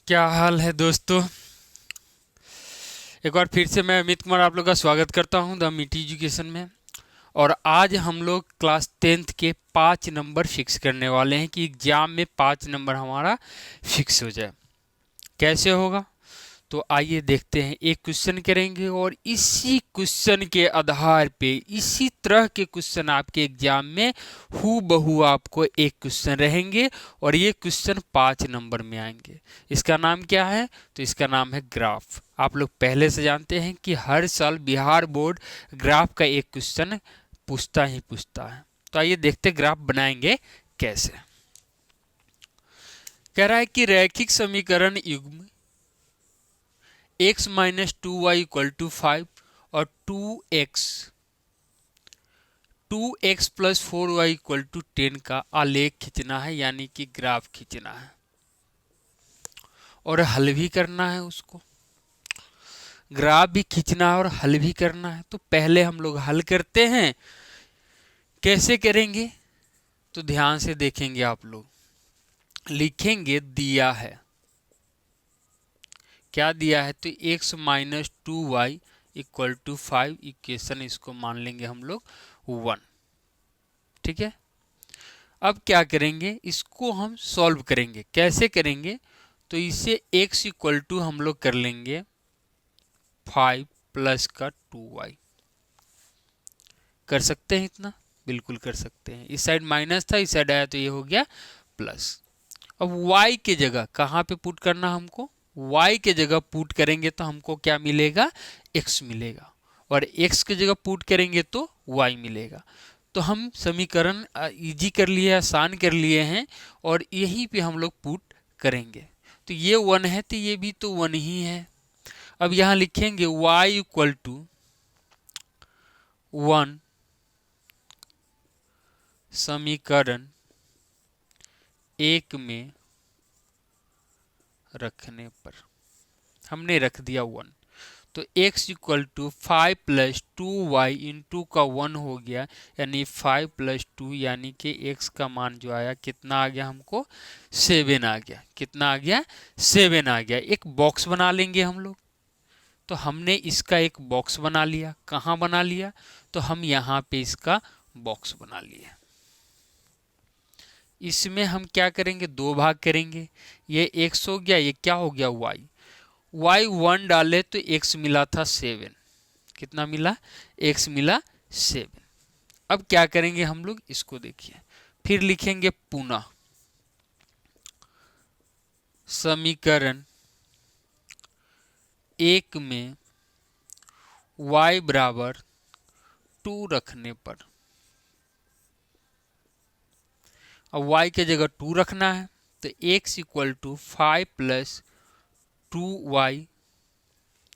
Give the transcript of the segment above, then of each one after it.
क्या हाल है दोस्तों। एक बार फिर से मैं अमित कुमार आप लोग का स्वागत करता हूं द अमित एजुकेशन में। और आज हम लोग क्लास 10th के 5 नंबर फिक्स करने वाले हैं कि एग्जाम में 5 नंबर हमारा फिक्स हो जाए। कैसे होगा तो आइए देखते हैं। एक क्वेश्चन करेंगे और इसी क्वेश्चन के आधार पे इसी तरह के क्वेश्चन आपके एग्जाम में हू बहू आपको एक क्वेश्चन रहेंगे और ये क्वेश्चन 5 नंबर में आएंगे। इसका नाम क्या है तो इसका नाम है ग्राफ। आप लोग पहले से जानते हैं कि हर साल बिहार बोर्ड ग्राफ का एक क्वेश्चन पूछता ही पूछता है। तो आइए देखते ग्राफ बनाएंगे कैसे। कह रहा है कि रैखिक समीकरण युग्म x minus 2y equal to 5 और 2x plus 4y equal to 10 का आलेख खींचना है, यानी कि ग्राफ खींचना है और हल भी करना है। उसको ग्राफ भी खींचना है और हल भी करना है। तो पहले हम लोग हल करते हैं। कैसे करेंगे तो ध्यान से देखेंगे। आप लोग लिखेंगे दिया है, क्या दिया है तो x minus 2y equal to 5 equation, इसको मान लेंगे हम लोग 1। ठीक है, अब क्या करेंगे, इसको हम सॉल्व करेंगे। कैसे करेंगे तो इसे x इक्वल टू हम लोग कर लेंगे 5 प्लस का 2y। कर सकते हैं इतना, बिल्कुल कर सकते हैं। इस साइड माइनस था, इस साइड आया तो ये हो गया प्लस। अब y के जगह कहाँ पे पुट करना हमको, y के जगह पुट करेंगे तो हमको क्या मिलेगा, x मिलेगा। और x के जगह पुट करेंगे तो y मिलेगा। तो हम समीकरण इजी कर लिए, आसान कर लिए हैं और यहीं पे हम लोग पुट करेंगे। तो ये 1 है तो ये भी तो 1 ही है। अब यहाँ लिखेंगे y इक्वल टू 1 समीकरण 1 में रखने पर हमने रख दिया 1। तो x equal to 5 plus 2y into का 1 हो गया, यानी 5 प्लस 2, यानी कि x का मान जो आया कितना आ गया हमको 7 आ गया। कितना आ गया 7 आ गया। एक बॉक्स बना लेंगे हम लोग। तो हमने इसका एक बॉक्स बना लिया। कहाँ बना लिया तो हम यहाँ पे इसका बॉक्स बना लिया। इसमें हम क्या करेंगे, 2 भाग करेंगे। ये x हो गया, ये क्या हो गया y 1 डाले तो x मिला था 7। कितना मिला, x मिला 7। अब क्या करेंगे हम लोग, इसको देखिए। फिर लिखेंगे पुनः समीकरण 1 में y बराबर 2 रखने पर। अब y के जगह 2 रखना है तो x equal to 5 plus 2y,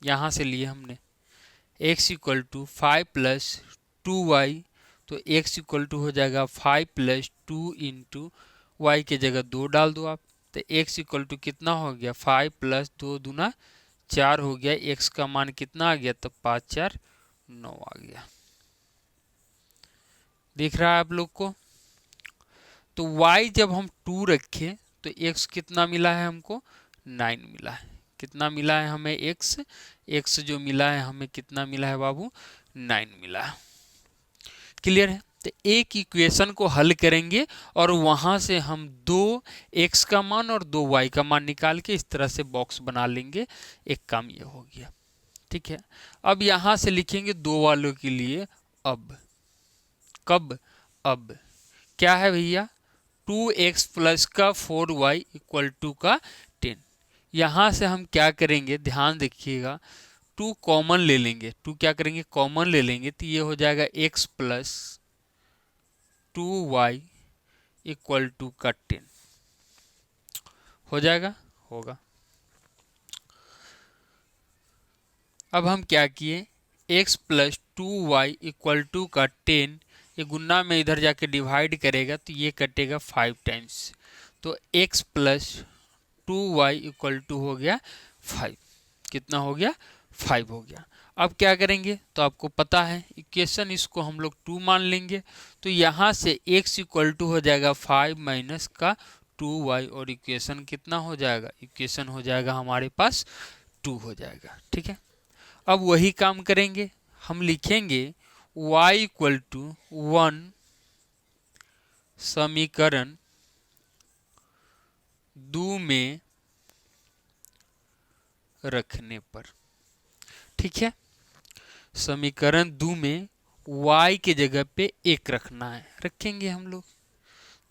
यहाँ से लिए हमने x equal to 5 plus 2y। तो x इक्वल टू हो जाएगा 5 प्लस 2 इंटू वाई के जगह 2 डाल दो आप। तो x इक्वल टू कितना हो गया, 5 प्लस 2 दूना 4 हो गया। x का मान कितना आ गया, तो 5 4 9 आ गया। दिख रहा है आप लोग को। तो y जब हम 2 रखे तो x कितना मिला है हमको, 9 मिला है। कितना मिला है हमें x जो मिला है हमें कितना मिला है बाबू, 9 मिला है। क्लियर है। तो एक इक्वेशन को हल करेंगे और वहां से हम 2x का मान और 2y का मान निकाल के इस तरह से बॉक्स बना लेंगे। एक काम ये हो गया। ठीक है, अब यहां से लिखेंगे 2 वालों के लिए अब। कब, अब क्या है भैया, 2x प्लस का 4y इक्वल टू का 10। यहां से हम क्या करेंगे, ध्यान देखिएगा, 2 कॉमन ले लेंगे। 2 क्या करेंगे, कॉमन ले लेंगे। तो ये हो जाएगा x plus 2y equal to का 10 हो जाएगा, होगा। अब हम क्या किए, x plus 2y equal to का 10, ये गुन्ना में इधर जाके डिवाइड करेगा तो ये कटेगा 5 टाइम्स। तो x plus 2y equal to हो गया 5। कितना हो गया, 5 हो गया। अब क्या करेंगे तो आपको पता है इक्वेशन, इसको हम लोग 2 मान लेंगे। तो यहाँ से x इक्वल टू हो जाएगा 5 माइनस का 2y और इक्वेशन कितना हो जाएगा, इक्वेशन हो जाएगा हमारे पास 2 हो जाएगा। ठीक है, अब वही काम करेंगे, हम लिखेंगे y इक्वल टू 1 समीकरण 2 में रखने पर। ठीक है, समीकरण 2 में y के जगह पे 1 रखना है, रखेंगे हम लोग।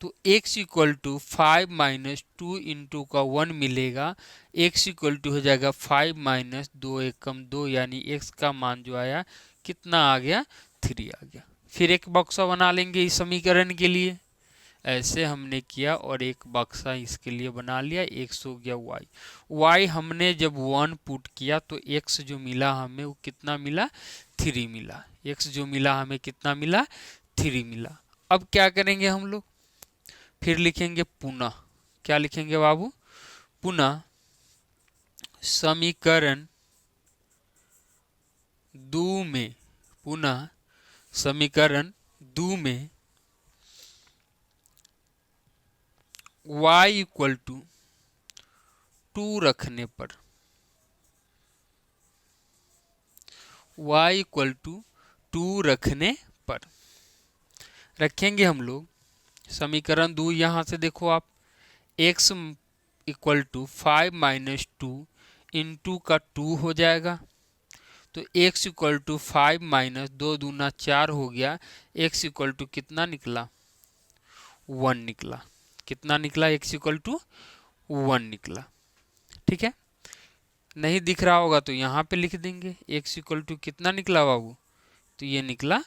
तो x equal to 5 minus 2 into का 1 मिलेगा, x इक्वल टू हो जाएगा 5 माइनस 2 एकम 2, यानी x का मान जो आया कितना आ गया, 3 आ गया। फिर एक बक्सा बना लेंगे इस समीकरण के लिए, ऐसे हमने किया और एक बक्सा इसके लिए बना लिया। x हो गया y हमने जब 1 पुट किया तो x जो मिला हमें वो कितना मिला, 3 मिला। x जो मिला हमें कितना मिला, 3 मिला। अब क्या करेंगे हम लोग, फिर लिखेंगे पुनः, क्या लिखेंगे बाबू, पुनः समीकरण 2 में, पुनः समीकरण 2 में y इक्वल टू 2 रखने पर, y इक्वल टू 2 रखने पर रखेंगे हम लोग समीकरण 2। यहाँ से देखो आप, x equal to 5 minus 2 into का 2 हो जाएगा। तो x इक्वल टू 5 माइनस 2 दूना 4 हो गया, x इक्वल टू कितना निकला, 1 निकला। कितना निकला, x इक्वल टू 1 निकला। ठीक है, नहीं दिख रहा होगा तो यहाँ पे लिख देंगे x इक्वल टू कितना निकला बाबू, तो ये निकला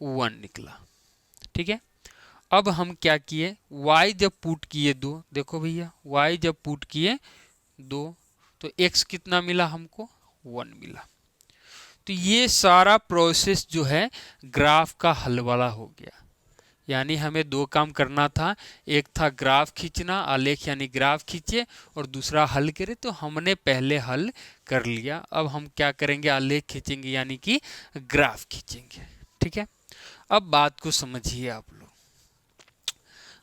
1 निकला। ठीक है, अब हम क्या किए, y जब पुट किए 2, देखो भैया y जब पुट किए 2 तो x कितना मिला हमको, 1 मिला। तो ये सारा प्रोसेस जो है ग्राफ का हल वाला हो गया। यानी हमें 2 काम करना था, एक था ग्राफ खींचना, आलेख यानी ग्राफ खींचे, और दूसरा हल करे। तो हमने पहले हल कर लिया, अब हम क्या करेंगे, आलेख खींचेंगे यानी कि ग्राफ खींचेंगे। ठीक है, अब बात को समझिए आप लोग,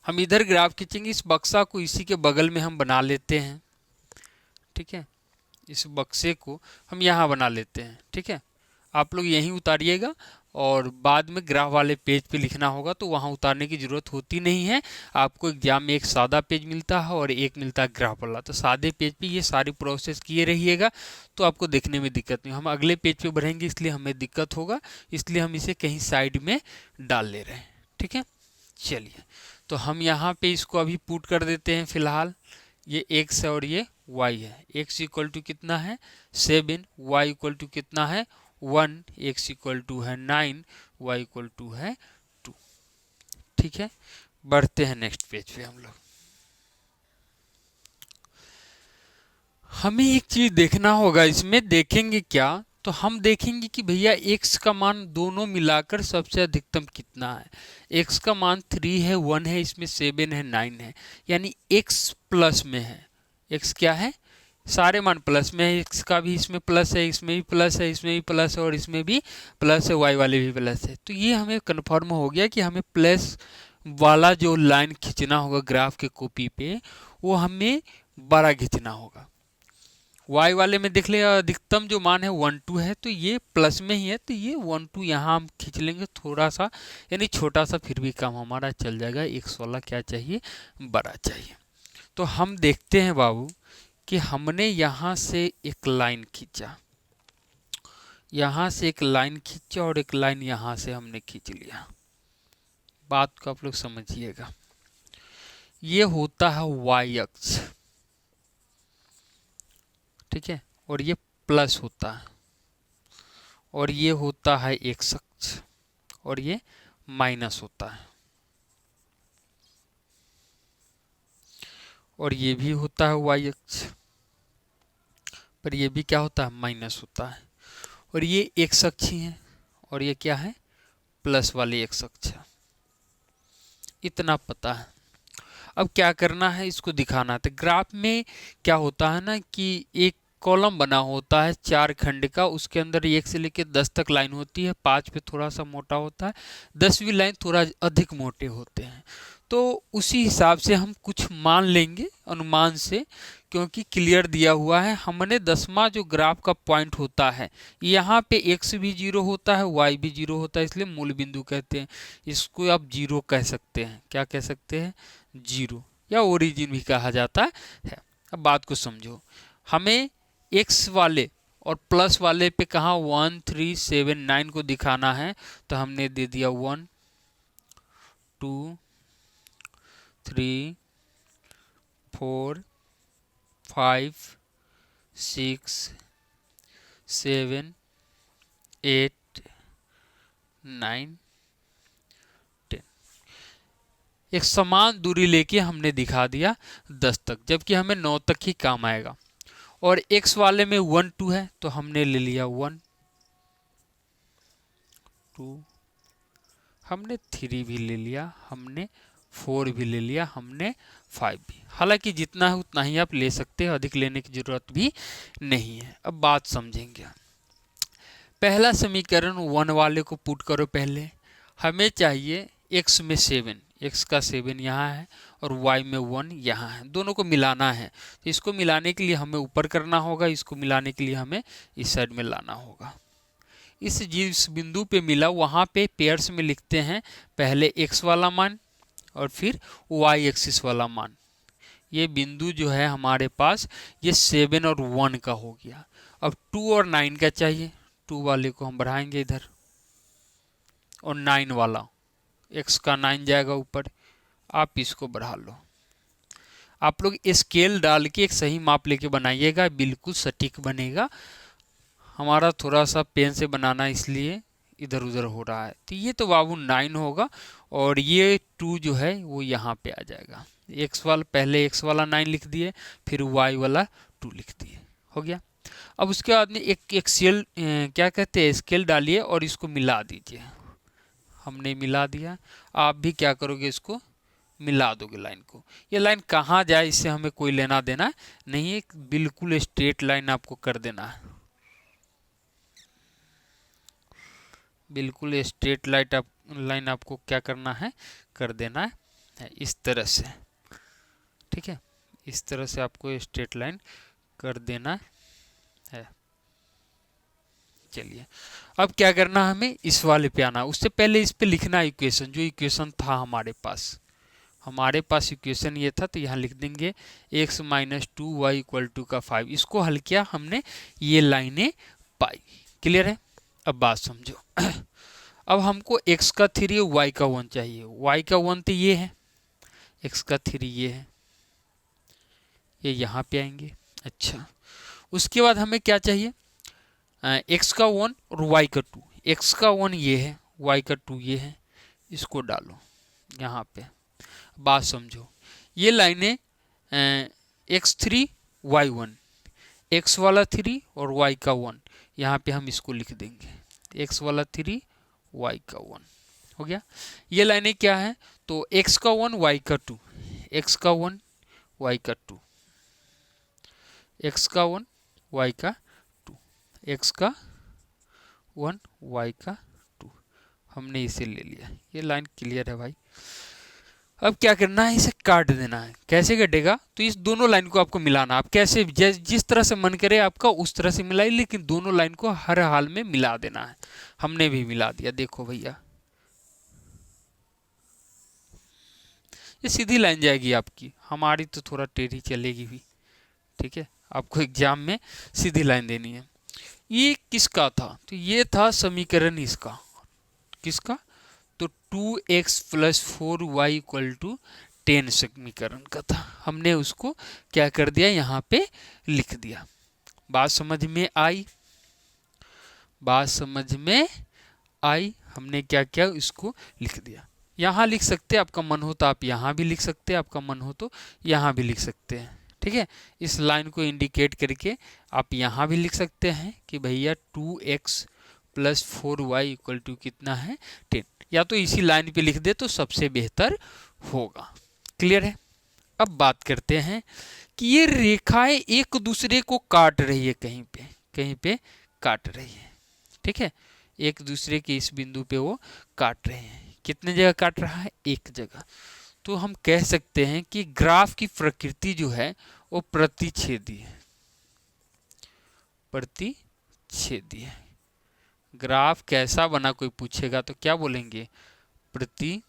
हम इधर ग्राफ खींचेंगे, इस बक्सा को इसी के बगल में हम बना लेते हैं। ठीक है, इस बक्से को हम यहाँ बना लेते हैं। ठीक है, आप लोग यहीं उतारिएगा और बाद में ग्राफ वाले पेज पे लिखना होगा तो वहाँ उतारने की ज़रूरत होती नहीं है। आपको एग्जाम में एक सादा पेज मिलता है और एक मिलता है ग्राफ वाला, तो सादे पेज पे ये सारी प्रोसेस किए रहिएगा तो आपको देखने में दिक्कत नहीं। हम अगले पेज पे बढ़ेंगे इसलिए हमें दिक्कत होगा, इसलिए हम इसे कहीं साइड में डाल ले रहे हैं। ठीक है, चलिए तो हम यहाँ पे इसको अभी पुट कर देते हैं। फिलहाल ये x है और ये y है। x इक्वल टू कितना है, 7, y इक्वल टू कितना है, 1, x इक्वल टू है 9, y इक्वल टू है 2। ठीक है, बढ़ते हैं नेक्स्ट पेज पे हम लोग। हमें एक चीज देखना होगा, इसमें देखेंगे क्या, तो हम देखेंगे कि भैया x का मान दोनों मिलाकर सबसे अधिकतम कितना है। x का मान 3 है, 1 है, इसमें 7 है, 9 है, यानी x प्लस में है। x क्या है, सारे मान प्लस में है, x का भी इसमें प्लस है, इसमें भी प्लस है, इसमें भी प्लस है और इसमें भी प्लस है, y वाले भी प्लस है। तो ये हमें कन्फर्म हो गया कि हमें प्लस वाला जो लाइन खींचना होगा ग्राफ के कॉपी पे, वो हमें बड़ा खींचना होगा। y वाले में देख ले अधिकतम जो मान है 1 2 है, तो ये प्लस में ही है, तो ये 1 2 यहाँ हम खींच लेंगे थोड़ा सा, यानी छोटा सा, फिर भी काम हमारा चल जाएगा। x वाला क्या चाहिए, बड़ा चाहिए। तो हम देखते हैं बाबू कि हमने यहाँ से एक लाइन खींचा, यहाँ से एक लाइन खींचा और एक लाइन यहाँ से हमने खींच लिया। बात को आप लोग समझिएगा, ये होता है y अक्ष, ठीक है, और ये प्लस होता है, और ये होता है x अक्ष, और ये माइनस होता है, और ये भी होता है y अक्ष, पर ये भी क्या होता है, माइनस होता है, और ये x अक्ष ही है, और ये क्या है, प्लस वाली x अक्ष है। इतना पता है। अब क्या करना है, इसको दिखाना है। तो ग्राफ में क्या होता है ना कि एक कॉलम बना होता है 4 खंड का, उसके अंदर 1 से लेकर 10 तक लाइन होती है, 5 पे थोड़ा सा मोटा होता है, 10वीं लाइन थोड़ा अधिक मोटे होते हैं। तो उसी हिसाब से हम कुछ मान लेंगे अनुमान से, क्योंकि क्लियर दिया हुआ है। हमने 10वां जो ग्राफ का पॉइंट होता है, यहाँ पे x भी 0 होता है, y भी 0 होता है, इसलिए मूल बिंदु कहते हैं। इसको आप 0 कह सकते हैं। क्या कह सकते हैं? 0, या ओरिजिन भी कहा जाता है। अब बात को समझो, हमें x वाले और प्लस वाले पे कहाँ 1 3 7 9 को दिखाना है, तो हमने दे दिया 1 2 3 4 5 6 7 8 9 10। एक समान दूरी लेके हमने दिखा दिया 10 तक, जबकि हमें 9 तक ही काम आएगा। और x वाले में 1 2 है, तो हमने ले लिया 1 2, हमने 3 भी ले लिया, हमने 4 भी ले लिया, हमने 5 भी। हालांकि जितना है उतना ही आप ले सकते हैं, अधिक लेने की जरूरत भी नहीं है। अब बात समझेंगे। पहला समीकरण 1 वाले को पुट करो। पहले हमें चाहिए x में 7, x का 7 यहाँ है और y में 1 यहाँ है, दोनों को मिलाना है। तो इसको मिलाने के लिए हमें ऊपर करना होगा, इसको मिलाने के लिए हमें इस साइड में लाना होगा। इस जिस बिंदु पे मिला वहाँ पे पेयर्स में लिखते हैं, पहले x वाला मान और फिर y एक्सिस वाला मान। ये बिंदु जो है हमारे पास, ये 7 और 1 का हो गया। अब 2 और 9 का चाहिए, 2 वाले को हम बढ़ाएंगे इधर, और 9 वाला, x का 9 जाएगा ऊपर, आप इसको बढ़ा लो। आप लोग स्केल डाल के एक सही माप लेके बनाइएगा, बिल्कुल सटीक बनेगा। हमारा थोड़ा सा पेन से बनाना इसलिए इधर उधर हो रहा है। तो ये तो बाबू 9 होगा, और ये 2 जो है वो यहाँ पे आ जाएगा। x वाला, पहले x वाला 9 लिख दिए, फिर y वाला 2 लिख दिए, हो गया। अब उसके बाद में एक एक्सेल क्या कहते हैं, स्केल डालिए और इसको मिला दीजिए। हमने मिला दिया, आप भी क्या करोगे, इसको मिला दोगे लाइन को। ये लाइन कहाँ जाए इससे हमें कोई लेना देना नहीं है, बिल्कुल स्ट्रेट लाइन आपको कर देना है, बिल्कुल स्ट्रेट लाइन आपको क्या करना है, कर देना है इस तरह से। ठीक है, इस तरह से आपको स्ट्रेट लाइन कर देना है। चलिए, अब क्या करना है, हमें इस वाले पे आना। उससे पहले इस पे लिखना इक्वेशन, जो इक्वेशन था हमारे पास इक्वेशन ये था, तो यहाँ लिख देंगे x minus 2y equal to का 5। इसको हल किया हमने, ये लाइनें पाई। क्लियर है? अब बात समझो। अब हमको x का 3 y का 1 चाहिए। y का 1 तो ये है, x का 3 ये है, ये यहाँ पे आएंगे। अच्छा, उसके बाद हमें क्या चाहिए, x का 1 और y का 2। x का 1 ये है, y का 2 ये है, इसको डालो यहाँ पे। बात समझो, ये लाइनें x3 y1, x वाला 3 और y का 1, यहाँ पे हम इसको लिख देंगे, x वाला 3 y का 1, हो गया। ये लाइनें क्या है, तो x का 1 y का 2, x का 1 y का 2, x का 1 y का 2, x का 1 y का 2, हमने इसे ले लिया। ये लाइन क्लियर है भाई? अब क्या करना है, इसे काट देना है। कैसे कटेगा, तो इस दोनों लाइन को आपको मिलाना। आप कैसे, जिस तरह से मन करे आपका उस तरह से मिलाइए, लेकिन दोनों लाइन को हर हाल में मिला देना है। हमने भी मिला दिया, देखो भैया, ये सीधी लाइन जाएगी आपकी, हमारी तो थोड़ा टेढ़ी चलेगी भी। ठीक है, आपको एग्जाम में सीधी लाइन देनी है। ये किसका था, तो ये था समीकरण इसका, किसका, तो 2x plus 4y equal to 10 समीकरण का था। हमने उसको क्या कर दिया, यहाँ पे लिख दिया। बात समझ में आई? बात समझ में आई? हमने क्या किया, इसको लिख दिया। यहाँ लिख सकते हैं, आपका मन हो तो आप यहाँ भी लिख सकते हैं, आपका मन हो तो यहाँ भी लिख सकते हैं। ठीक है, इस लाइन को इंडिकेट करके आप यहाँ भी लिख सकते हैं कि भैया 2x plus 4y equal to कितना है, 10, या तो इसी लाइन पे लिख दे तो सबसे बेहतर होगा। क्लियर है? अब बात करते हैं कि ये रेखाएं एक दूसरे को काट रही है, कहीं पे काट रही है। ठीक है, एक दूसरे के इस बिंदु पे वो काट रहे हैं। कितने जगह काट रहा है, एक जगह। तो हम कह सकते हैं कि ग्राफ की प्रकृति जो है वो प्रतिच्छेदी है, प्रतिच्छेदी है। ग्राफ कैसा बना कोई पूछेगा तो क्या बोलेंगे, प्रतिच्छेदी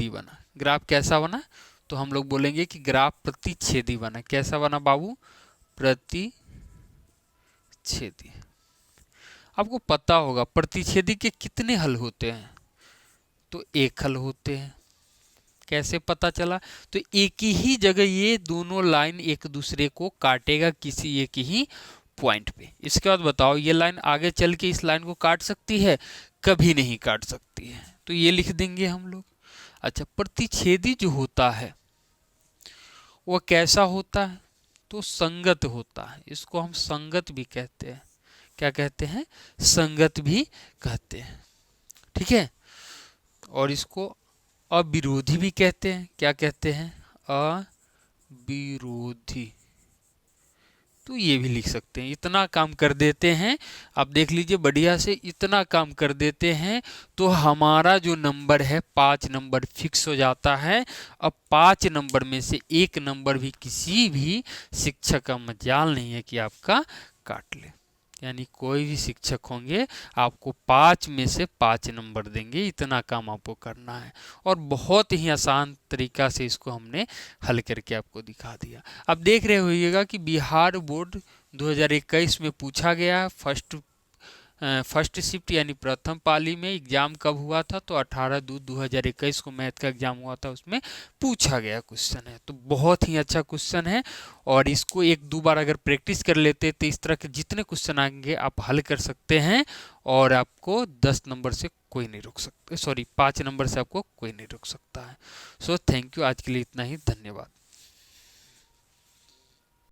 बना। ग्राफ कैसा बना तो हम लोग बोलेंगे कि ग्राफ प्रतिच्छेदी बना। कैसा बना बाबू, प्रतिच्छेदी। आपको पता होगा प्रतिच्छेदी के कितने हल होते हैं, तो एक हल होते हैं। कैसे पता चला, तो एक ही जगह ये दोनों लाइन एक दूसरे को काटेगा किसी एक ही पॉइंट पे। इसके बाद बताओ ये लाइन आगे चल के इस लाइन को काट सकती है, कभी नहीं काट सकती है, तो ये लिख देंगे हम लोग। अच्छा, प्रतिच्छेदी जो होता है वो कैसा होता है, तो संगत होता है। इसको हम संगत भी कहते हैं। क्या कहते हैं, संगत भी कहते हैं, ठीक है। और इसको अविरोधी भी कहते हैं। क्या कहते हैं, अविरोधी। तो ये भी लिख सकते हैं। इतना काम कर देते हैं, आप देख लीजिए बढ़िया से, इतना काम कर देते हैं तो हमारा जो नंबर है 5 नंबर फिक्स हो जाता है। अब 5 नंबर में से एक नंबर भी किसी भी शिक्षक का मजाल नहीं है कि आपका काट ले। यानी कोई भी शिक्षक होंगे आपको 5 में से 5 नंबर देंगे। इतना काम आपको करना है और बहुत ही आसान तरीका से इसको हमने हल करके आपको दिखा दिया। अब देख रहे होइएगा कि बिहार बोर्ड 2021 में पूछा गया फर्स्ट शिफ्ट यानी प्रथम पाली में एग्जाम कब हुआ था, तो 18/2/2021 को मैथ का एग्जाम हुआ था, उसमें पूछा गया क्वेश्चन है। तो बहुत ही अच्छा क्वेश्चन है और इसको 1-2 बार अगर प्रैक्टिस कर लेते तो इस तरह के जितने क्वेश्चन आएंगे आप हल कर सकते हैं और आपको 10 नंबर से कोई नहीं रोक सकता, 5 नंबर से आपको कोई नहीं रोक सकता है। सो थैंक यू, आज के लिए इतना ही, धन्यवाद।